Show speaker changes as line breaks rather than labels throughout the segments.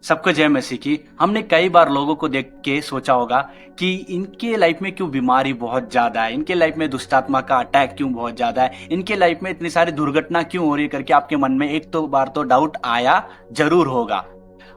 सबको जय मसीह की। हमने कई बार लोगों को देख के सोचा होगा कि इनके लाइफ में क्यों बीमारी बहुत ज़्यादा है, इनके लाइफ में दुष्टात्मा का अटैक क्यों बहुत ज़्यादा है, इनके लाइफ में इतनी सारी दुर्घटना क्यों हो रही है करके आपके मन में एक तो बार तो डाउट आया जरूर होगा।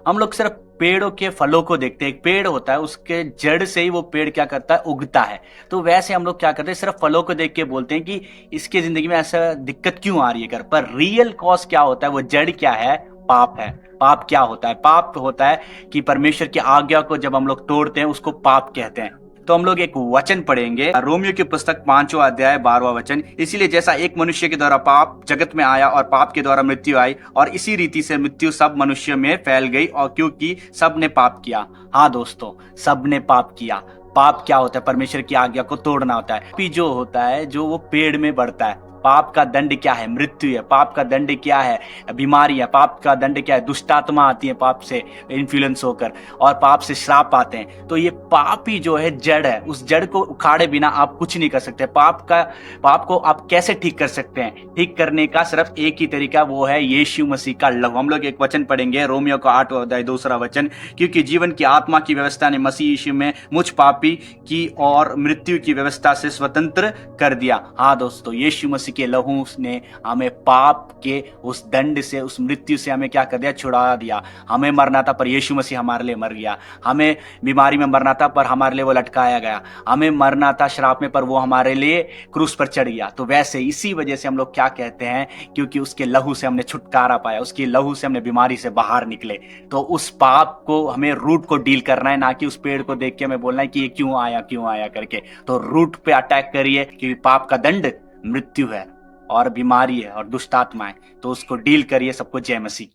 हम लोग सिर्फ पेड़ों के फलों को देखते हैं। एक पेड़ होता है, उसके जड़ से ही वो पेड़ क्या करता है, उगता है। तो वैसे हम लोग क्या करते हैं, सिर्फ फलों को देख के बोलते हैं कि इसके जिंदगी में ऐसा दिक्कत क्यों आ रही है कर, पर रियल कॉज क्या होता है, वो जड़ क्या है, पाप है। पाप क्या होता है? पाप होता है कि परमेश्वर की आज्ञा को जब हम लोग तोड़ते हैं उसको पाप कहते हैं। तो हम लोग एक वचन पढ़ेंगे, रोमियो की पुस्तक 5वां अध्याय 12वां वचन। इसीलिए जैसा एक मनुष्य के द्वारा पाप जगत में आया और पाप के द्वारा मृत्यु आई, और इसी रीति से मृत्यु सब मनुष्य में फैल गई, और क्योंकि सब ने पाप किया। हाँ दोस्तों, सब ने पाप किया। पाप क्या होता है? परमेश्वर की आज्ञा को तोड़ना होता है। पापी जो होता है, जो वो पेड़ में बढ़ता है। पाप का दंड क्या है? मृत्यु है। पाप का दंड क्या है? बीमारी है। पाप का दंड क्या है? दुष्टात्मा आती है पाप से इन्फ्लुएंस होकर, और पाप से श्राप आते हैं। तो ये पाप ही जो है जड़ है, उस जड़ को उखाड़े बिना आप कुछ नहीं कर सकते। पाप को आप कैसे ठीक कर सकते हैं? ठीक करने का सिर्फ एक ही तरीका, वो है यीशु मसीह का लहू। हम लोग एक वचन पढ़ेंगे, रोमियो का 8वां अध्याय 2रा वचन। क्योंकि जीवन की आत्मा की व्यवस्था ने मसीह यीशु में मुझ पापी की और मृत्यु की व्यवस्था से स्वतंत्र कर दिया। हाँ दोस्तों, यीशु मसीह के लहू ने हमें पाप के उस दंड से, उस मृत्यु से हमें क्या कर दिया, छुड़ा दिया। हमें मरना था पर यीशु मसीह हमारे लिए मर गया। हमें बीमारी में मरना था पर हमारे लिए वो लटकाया गया। हमें मरना था श्राप में पर वो हमारे लिए क्रूस पर चढ़ गया। तो वैसे इसी वजह से हम लोग क्या कहते हैं, क्योंकि उसके लहू से हमने छुटकारा पाया, उसके लहू से हमने बीमारी से बाहर निकले। तो उस पाप को हमें रूट को डील करना है, ना कि उस पेड़ को देख के हमें बोलना है कि ये क्यों आया करके। तो रूट पे अटैक करिए, क्योंकि पाप का दंड मृत्यु है और बीमारी है और दुष्टात्मा है। तो उसको डील करिए। सबको जय मसीह।